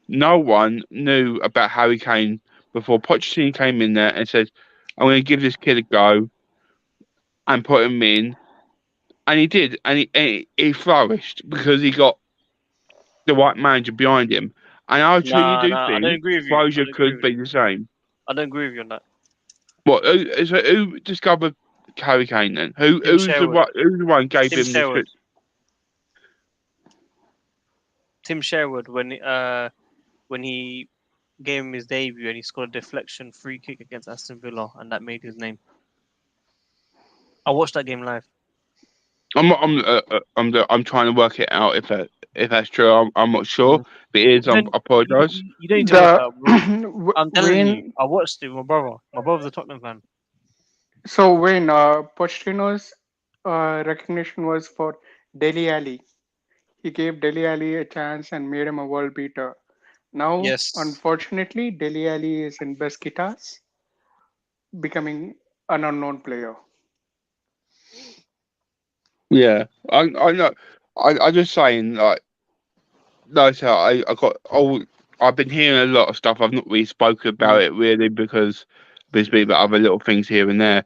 knew about Harry Kane before Pochettino came in there and said, I'm going to give this kid a go and put him in. And he did. And he flourished because he got the right manager behind him. And I truly think I don't agree with you. Brozier could be the same. I don't agree with you on that. What? Who discovered Harry Kane then? Who's the one gave him Sherwood. this? Tim Sherwood, when he gave him his debut and he scored a deflection free kick against Aston Villa, and that made his name. I watched that game live. I'm trying to work it out if that's true. I'm not sure. If it is, I apologise. You don't need to work that, bro. I'm telling you, I watched it with my brother. My brother's a Tottenham fan. So when Pochettino's recognition was for Dele Alli, he gave Dele Alli a chance and made him a world beater. Now, unfortunately, Dele Alli is in Besiktas, becoming an unknown player. Yeah, I know. I just saying, like, no, so I've been hearing a lot of stuff. I've not really spoken about it really because there's been other little things here and there.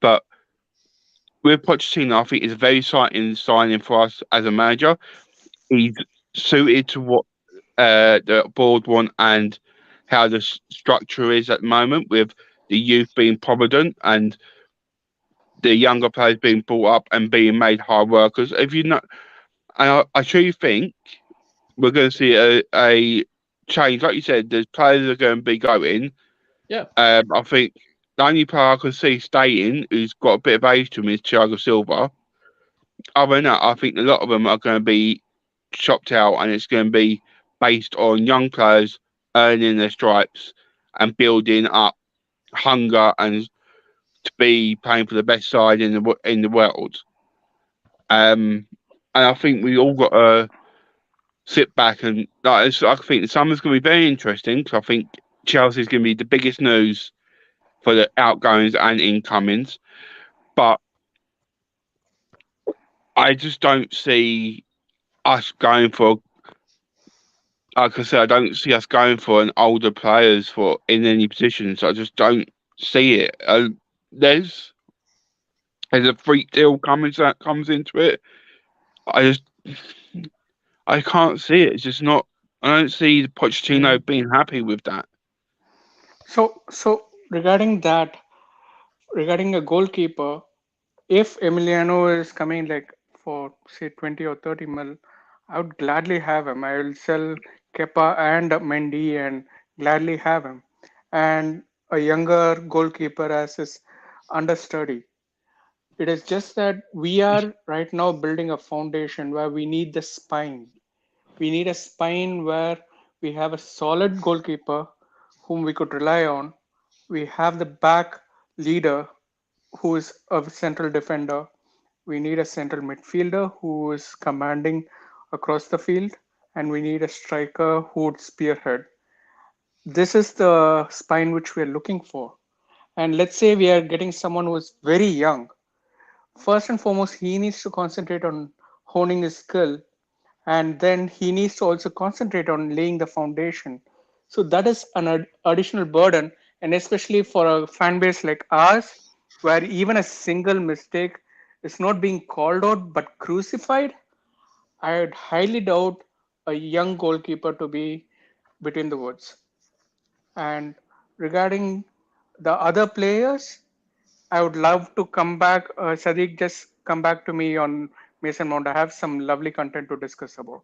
But with Pochettino, I think it's a very exciting signing for us as a manager. He's suited to what the board want, and how the structure is at the moment, with the youth being provident and the younger players being brought up and being made hard workers. If you know, and I truly think we're going to see a change. Like you said, there's players that are going to be going. Yeah. I think the only player I can see staying who's got a bit of age to him is Thiago Silva. Other than that, I think a lot of them are going to be chopped out, and it's going to be based on young players earning their stripes and building up hunger and to be playing for the best side in the world. And I think we all got to sit back and I think the summer's going to be very interesting because I think Chelsea's going to be the biggest news for the outgoings and incomings, but I just don't see us going for. Like I said, I don't see us going for an older players for in any positions. I just don't see it. There's a freak deal that comes into it. I can't see it. It's just not. I don't see Pochettino being happy with that. So regarding that, regarding a goalkeeper, if Emiliano is coming like for say 20 or 30 mil, I would gladly have him. I will sell Kepa and Mendy and gladly have him. And a younger goalkeeper as his understudy. It is just that we are right now building a foundation where we need the spine. We need a spine where we have a solid goalkeeper whom we could rely on. We have the back leader who is a central defender. We need a central midfielder who is commanding across the field, and we need a striker who would spearhead. This is the spine which we are looking for. And let's say we are getting someone who is very young. First and foremost, he needs to concentrate on honing his skill, and then he needs to also concentrate on laying the foundation. So that is an additional burden, and especially for a fan base like ours, where even a single mistake is not being called out but crucified, I would highly doubt a young goalkeeper to be between the woods. And regarding the other players, I would love to come back. Sadiq, just come back to me on Mason Mount. I have some lovely content to discuss about.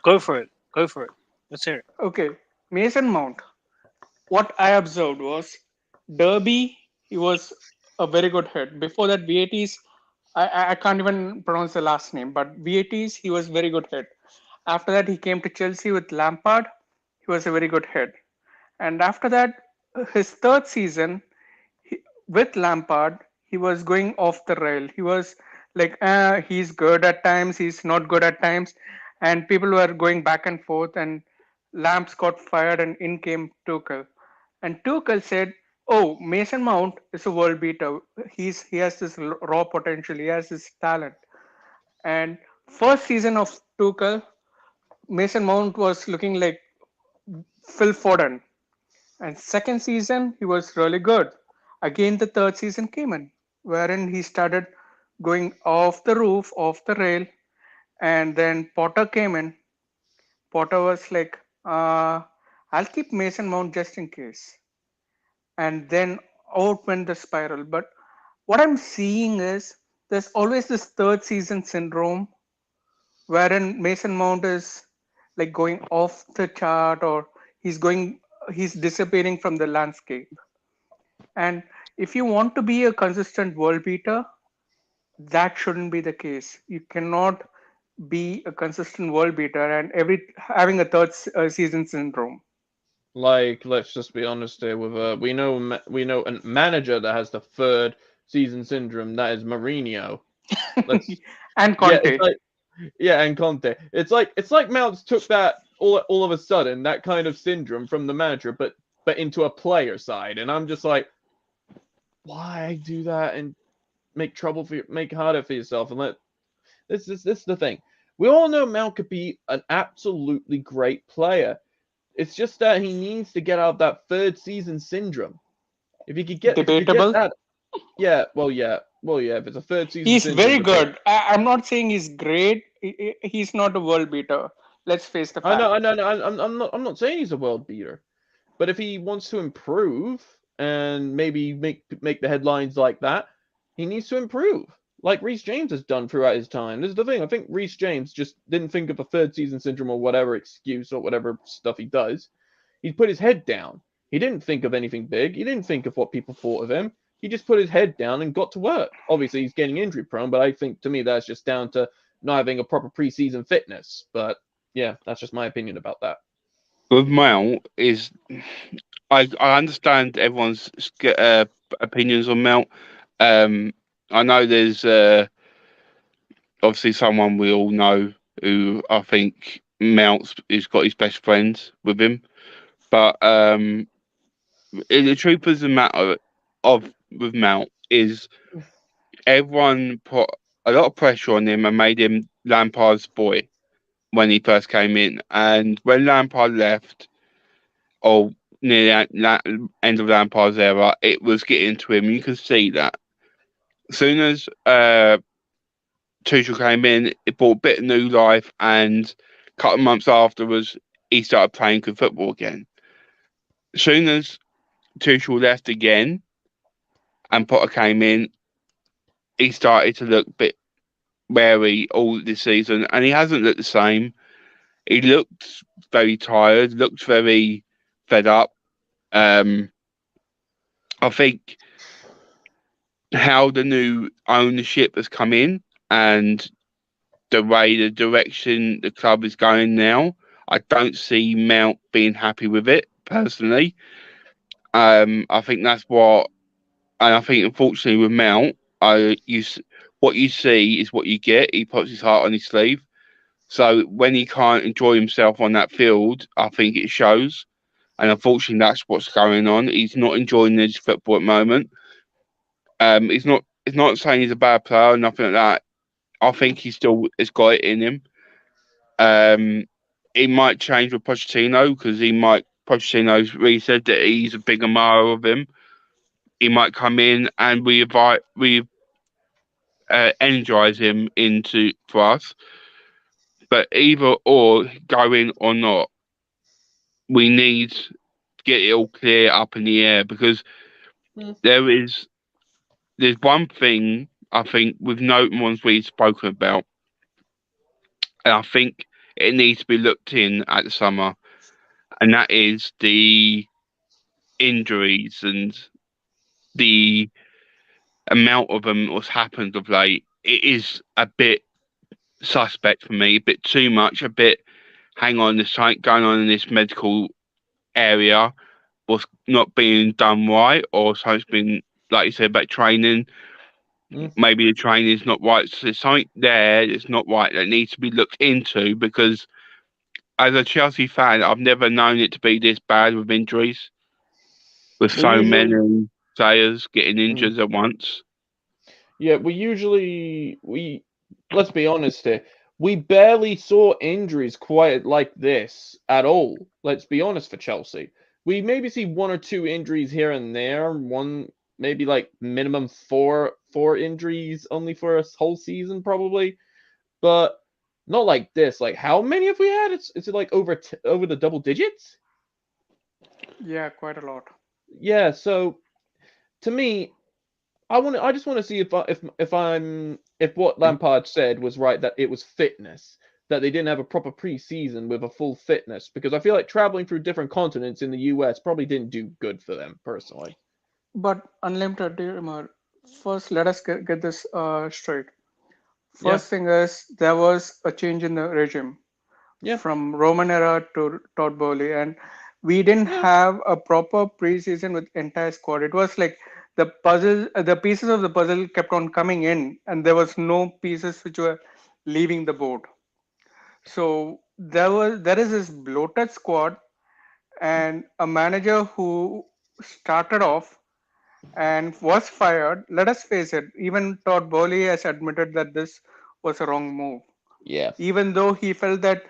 Go for it. Go for it. Let's hear it. Okay, Mason Mount. What I observed was Derby, he was a very good hit. Before that, VATs, I can't even pronounce the last name, but VATs, he was very good hit. After that, he came to Chelsea with Lampard. He was a very good hit. And after that, his third season with Lampard, he was going off the rail. He was like, he's good at times, he's not good at times. And people were going back and forth, and Lamps got fired, and in came Tuchel. And Tuchel said, "Oh, Mason Mount is a world beater. He has this raw potential. He has this talent." And first season of Tuchel, Mason Mount was looking like Phil Foden. And second season, he was really good. Again, the third season came in, wherein he started going off the roof, off the rail. And then Potter came in. Potter was like, I'll keep Mason Mount just in case. And then out went the spiral. But what I'm seeing is there's always this third season syndrome wherein Mason Mount is like going off the chart, or he's disappearing from the landscape. And if you want to be a consistent world beater, that shouldn't be the case. You cannot be a consistent world beater and having a third season syndrome. Like, let's just be honest here. With we know a manager that has the third season syndrome. That is Mourinho. And Conte. And Conte. It's like Mounts took that all of a sudden, that kind of syndrome from the manager, but into a player side, and I'm just like, why do that and make harder for yourself? And this is the thing. We all know Mount could be an absolutely great player. It's just that he needs to get out of that third season syndrome. If he could get that, if it's a third season, he's very good. I'm not saying he's great. He's not a world beater. Let's face the fact. I know. I'm not saying he's a world beater. But if he wants to improve and maybe make the headlines like that, he needs to improve, like Reece James has done throughout his time. This is the thing. I think Reece James just didn't think of a third season syndrome or whatever excuse or whatever stuff he does. He put his head down. He didn't think of anything big. He didn't think of what people thought of him. He just put his head down and got to work. Obviously, he's getting injury prone, but I think to me that's just down to not having a proper preseason fitness. But yeah, that's just my opinion about that. With Mount is, I understand everyone's opinions on Mount. I know there's obviously someone we all know who I think Mount's has got his best friends with him, but the truth of the matter with Mount is everyone put a lot of pressure on him and made him Lampard's boy when he first came in, and when Lampard left, or near the end of Lampard's era, it was getting to him. You can see that. As soon as Tuchel came in, it brought a bit of new life, and a couple of months afterwards, he started playing good football again. As soon as Tuchel left again and Potter came in, he started to look a bit wary all this season, and he hasn't looked the same. He looked very tired, looked very fed up. I think how the new ownership has come in and the way the direction the club is going now, I don't see Mount being happy with it personally. I think that's what, and I think unfortunately with Mount, what you see is what you get. He puts his heart on his sleeve. So when he can't enjoy himself on that field, I think it shows. And unfortunately, that's what's going on. He's not enjoying his football at the moment. He's not. It's not saying he's a bad player or nothing like that. I think he still has got it in him. He might change with Pochettino because Pochettino's really said that he's a big admirer of him. He might come in and we energize him for us. But either or, going or not, we need to get it all clear up in the air because there's one thing I think with no one's really spoken about, and I think it needs to be looked in at the summer, and that is the injuries and the amount of them what's happened of late. It is a bit suspect for me, a bit too much, a bit hang on, there's something going on in this medical area, what's not being done right, or something's been, like you said, about training. Maybe the training is not right. So there's something there that's not right that needs to be looked into because as a Chelsea fan, I've never known it to be this bad with injuries, with so many players getting injured at once. Yeah, let's be honest here. We barely saw injuries quite like this at all. Let's be honest for Chelsea. We maybe see one or two injuries here and there. One, maybe like minimum four injuries only for a whole season, probably. But not like this. Like, how many have we had? Is it like over the double digits? Yeah, quite a lot. Yeah. So, to me, I just want to see if what Lampard said was right, that it was fitness, that they didn't have a proper preseason with a full fitness, because I feel like traveling through different continents in the US probably didn't do good for them personally. But Unlimited, first let us get this straight. First thing is there was a change in the regime from Roman era to Todd Bowley, and we didn't have a proper preseason with entire squad. It was like the pieces of the puzzle kept on coming in, and there was no pieces which were leaving the board. So there is this bloated squad and a manager who started off and was fired. Let us face it, even Todd Bowley has admitted that this was a wrong move. Yeah. Even though he felt that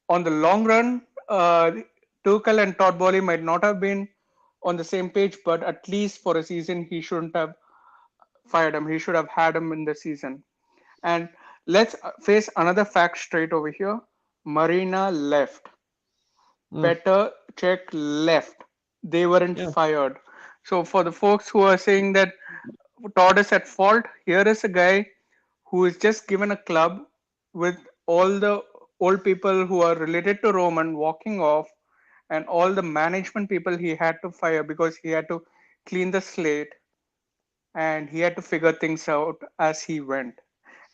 on the long run, Tuchel and Todd Bowley might not have been on the same page, but at least for a season, he shouldn't have fired him. He should have had him in the season. And let's face another fact straight over here. Marina left. Petr Cech left. they weren't fired. So for the folks who are saying that Todd is at fault, here is a guy who is just given a club with all the old people who are related to Roman walking off, and all the management people he had to fire because he had to clean the slate and he had to figure things out as he went.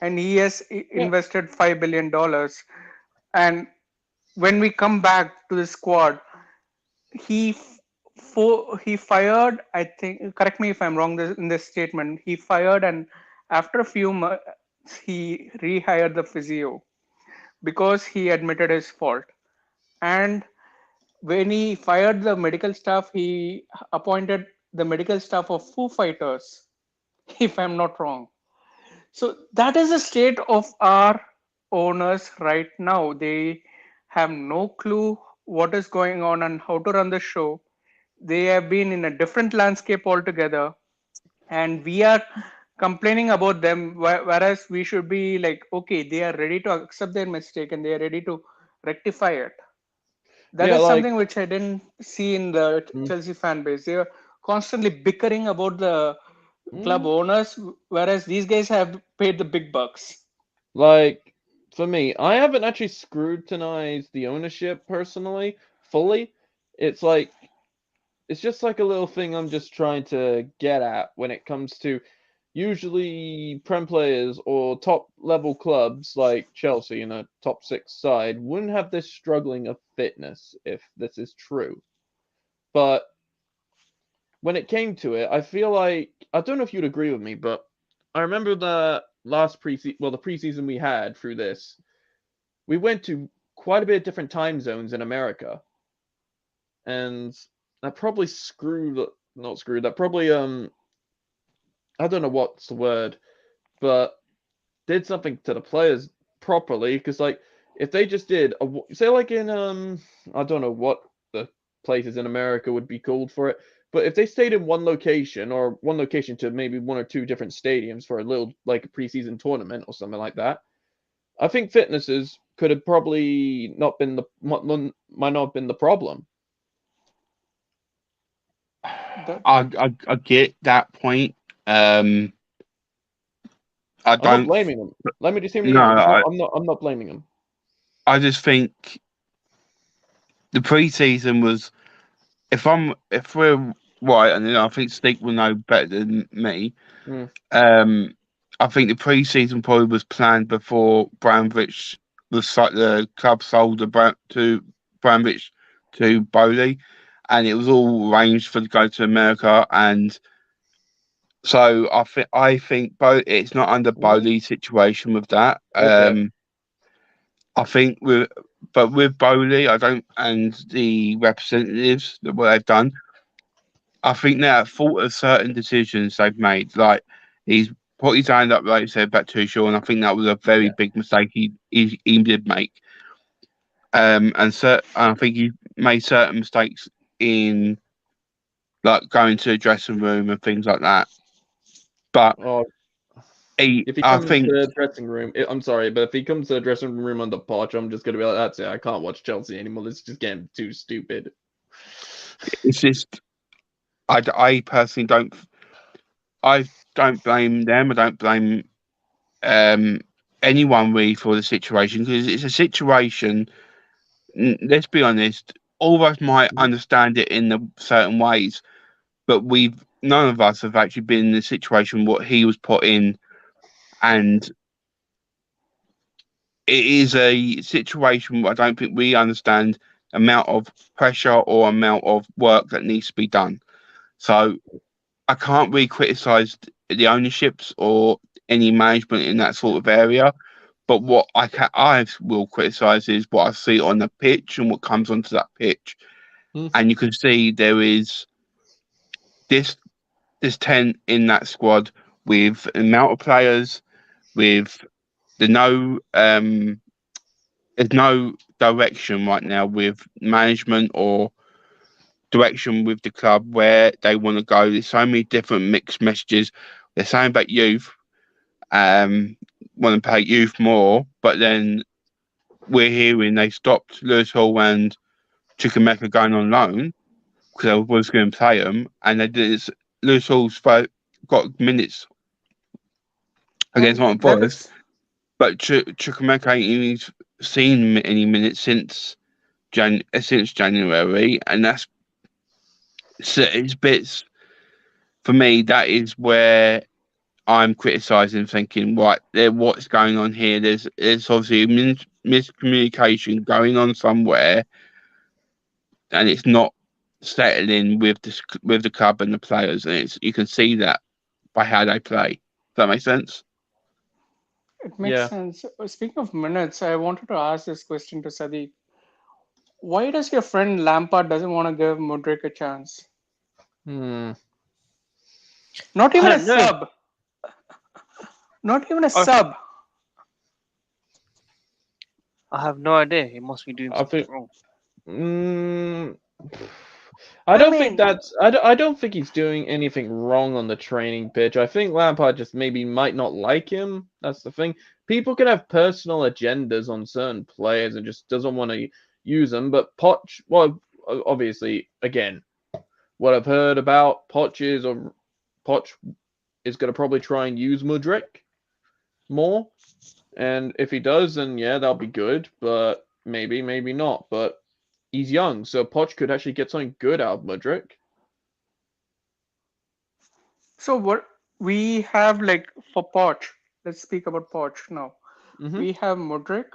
And he has invested $5 billion. And when we come back to the squad, he he fired, I think, correct me if I'm wrong in this statement, he fired, and after a few months he rehired the physio because he admitted his fault. And when he fired the medical staff, he appointed the medical staff of Foo Fighters, if I'm not wrong. So that is the state of our owners right now. They have no clue what is going on and how to run the show. They have been in a different landscape altogether, and we are complaining about them, whereas we should be like, okay, they are ready to accept their mistake and they are ready to rectify it. That is something which I didn't see in the Chelsea fan base. They are constantly bickering about the club owners, whereas these guys have paid the big bucks. Like, for me, I haven't actually scrutinized the ownership personally, fully. It's just like a little thing I'm just trying to get at when it comes to usually Prem players or top level clubs like Chelsea in a top 6 side wouldn't have this struggling of fitness if this is true. But when it came to it, I feel like, I don't know if you'd agree with me, but I remember the last the preseason we had through this, we went to quite a bit of different time zones in America. And that probably that probably, I don't know what's the word, but did something to the players properly. Because, like, if they just did, say, like in, I don't know what the places in America would be called for it, but if they stayed in one location to maybe 1 or 2 different stadiums for a little, like a preseason tournament or something like that, I think fitnesses could have probably might not have been the problem. I get that point. I'm not blaming them. Let me just hear me. No, I'm not blaming them. I just think the preseason was, if we're right, and I think Steve will know better than me. I think the preseason probably was planned before Bramwich the club sold to Bramwich to Bowley, and it was all arranged for to go to America. And so I think it's not under Bowley's situation with that. Okay. I think with Bowley, and the representatives, what they've done, I think they're at fault of certain decisions they've made. Like, he's put his hand up, like you said, about Tuchel, and I think that was a very big mistake he did make. And I think he made certain mistakes in, like, going to the dressing room and things like that. But if he comes to the dressing room, I'm sorry, but if he comes to the dressing room under Poch, I'm just gonna be like, that's it. I can't watch Chelsea anymore. This is just getting too stupid. It's just, I personally don't. I don't blame them. I don't blame anyone really for the situation, because it's a situation. Let's be honest. All of us might understand it in certain ways, but none of us have actually been in the situation what he was put in, and it is a situation where I don't think we understand amount of pressure or amount of work that needs to be done. So I can't really criticise the ownerships or any management in that sort of area. But what I will criticise is what I see on the pitch and what comes onto that pitch. And you can see there is this 10 in that squad with the amount of players, with there's no direction right now with management or direction with the club where they want to go. There's so many different mixed messages. They're saying about youth, want to pay youth more, but then we're hearing they stopped Lewis Hall and Chukwuemeka going on loan. because I was going to play them, and they didn't. Lewis Hall's got minutes against Nottingham Forest, but Chukwemeka ain't even seen any minutes since January, and that's it's bits for me. That is where I'm criticising, thinking, right, what's going on here? There's obviously miscommunication going on somewhere, and it's not settling with the club and the players, and you can see that by how they play. Does that make sense? It makes sense. Speaking of minutes, I wanted to ask this question to Sadiq. Why does your friend Lampard doesn't want to give Mudryk a chance? Not even a sub. Not even a sub. I have no idea. He must be doing something wrong. I don't think he's doing anything wrong on the training pitch. I think Lampard just maybe might not like him. That's the thing. People can have personal agendas on certain players and just doesn't want to use them. But Poch, well, obviously, again, what I've heard about Poch is going to probably try and use Mudryk more. And if he does, then yeah, that'll be good. But maybe not. But he's young, so Poch could actually get something good out of Mudryk. So what we have, like, for Poch, let's speak about Poch now. Mm-hmm. We have Mudryk,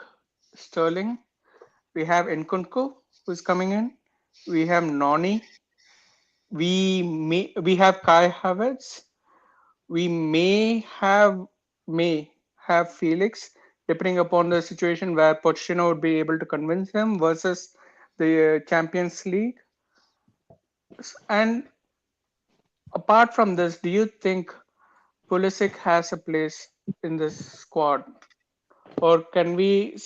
Sterling, we have Nkunku who's coming in, we have Noni, we have Kai Havertz, we may have Felix, depending upon the situation where Pochettino would be able to convince him versus the Champions League. And apart from this, do you think Pulisic has a place in this squad, or can we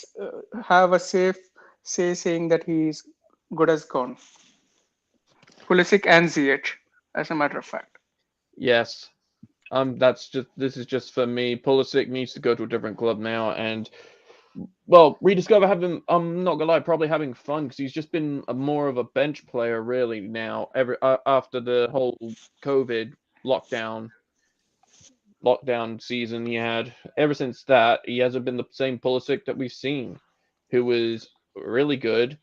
have a safe saying that he's good as gone? Pulisic and Ziyech, as a matter of fact. Yes. This is just for me. Pulisic needs to go to a different club now and, well, rediscover having. I'm not gonna lie, probably having fun because he's just been more of a bench player really now. After the whole COVID lockdown season he had, ever since that he hasn't been the same Pulisic that we've seen, who was really good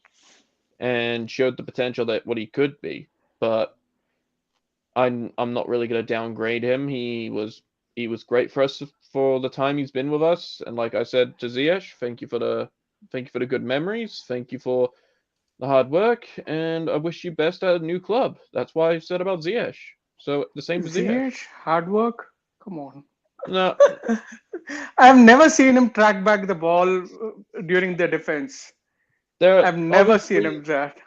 and showed the potential that what he could be. But I'm not really going to downgrade him. He was great for us for the time he's been with us. And like I said to Ziyech, thank you for the good memories. Thank you for the hard work, and I wish you best at a new club. That's why I said about Ziyech. So the same for Ziyech. Hard work? Come on. No. I've never seen him track back the ball during the defense. I've never seen him that.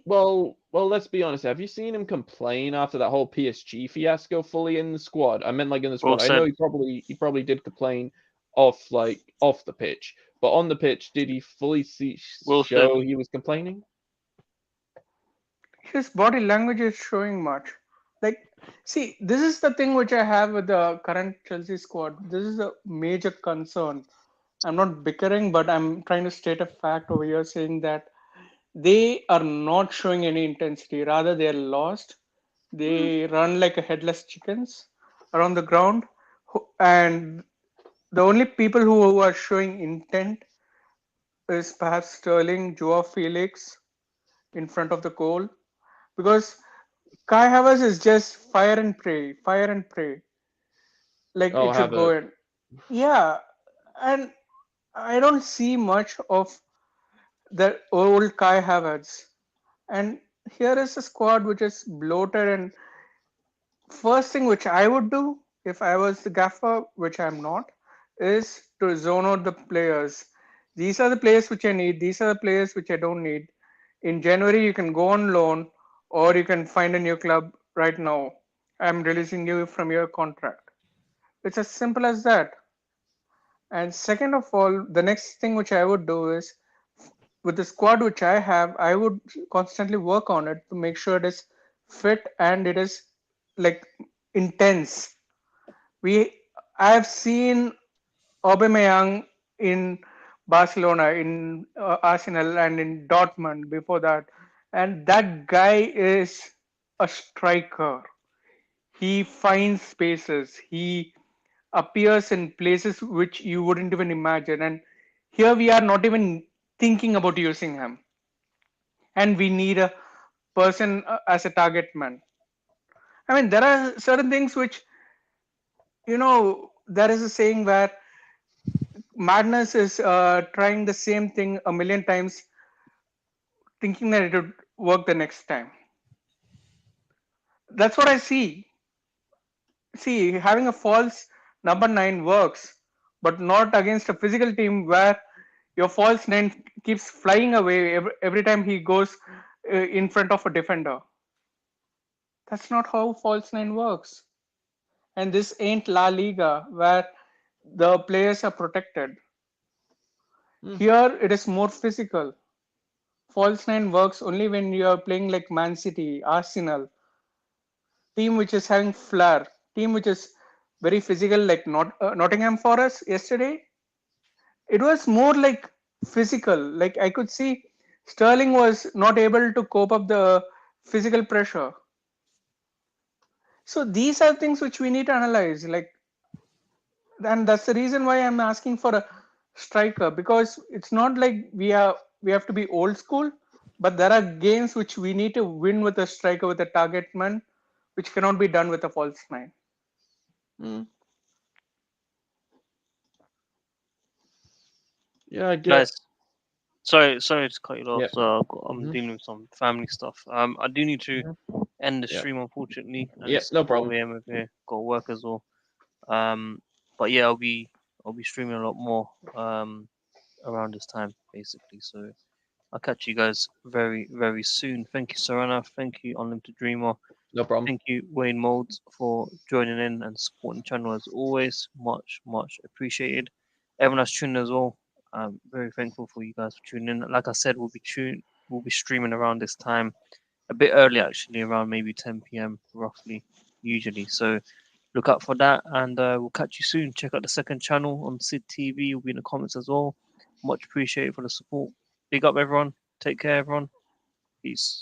Well, let's be honest. Have you seen him complain after that whole PSG fiasco fully in the squad? I meant like in the squad. I know he probably did complain off the pitch, but on the pitch, did he fully show he was complaining? His body language is showing much. Like, see, this is the thing which I have with the current Chelsea squad. This is a major concern. I'm not bickering, but I'm trying to state a fact over here, saying that they are not showing any intensity. Rather, they are lost. They run like a headless chickens around the ground. And the only people who are showing intent is perhaps Sterling, Joao Felix in front of the goal. Because Kai Havertz is just fire and pray. Like, it should go in. Yeah. And I don't see much of the old Kai Havertz. And here is a squad which is bloated, and first thing which I would do if I was the gaffer, which I'm not, is to zone out the players. These are the players which I need. These are the players which I don't need. In January, you can go on loan, or you can find a new club right now. I'm releasing you from your contract. It's as simple as that. And second of all, the next thing which I would do is, with the squad which I have, I would constantly work on it to make sure it is fit and it is like intense. I have seen Aubameyang in Barcelona, in Arsenal, and in Dortmund before that, and that guy is a striker. He finds spaces. He appears in places which you wouldn't even imagine. And here we are not even thinking about using him. And we need a person as a target man. I mean, there are certain things which, there is a saying where madness is trying the same thing a million times, thinking that it would work the next time. That's what I see. See, having a false number 9 works, but not against a physical team where your false 9 keeps flying away every time he goes in front of a defender. That's not how false 9 works. And this ain't La Liga where the players are protected. Here it is more physical. False 9 works only when you are playing like Man City, Arsenal, team which is having flair, team which is very physical, like Nottingham Forest yesterday. It was more like physical. Like I could see Sterling was not able to cope up the physical pressure. So these are things which we need to analyze. And that's the reason why I'm asking for a striker, because it's not like we have to be old school, but there are games which we need to win with a striker, with a target man, which cannot be done with a false 9. Yeah, I guess. Sorry to cut you off. So I'm dealing with some family stuff. I do need to end the stream, unfortunately. Yeah, no problem. 12 a.m. over here. Got work as well. But yeah, I'll be streaming a lot more around this time, basically. So I'll catch you guys very, very soon. Thank you, Sarana. Thank you, Unlimited Dreamer. No problem. Thank you, Wayne Molds, for joining in and supporting the channel as always. Much, much appreciated. Everyone that's tuned as well. I'm very thankful for you guys for tuning in. Like I said, we'll be streaming around this time, a bit early actually, around maybe 10 p.m. roughly, usually. So look out for that, and we'll catch you soon. Check out the second channel on Sid TV. Will be in the comments as well. Much appreciated for the support. Big up, everyone. Take care, everyone. Peace.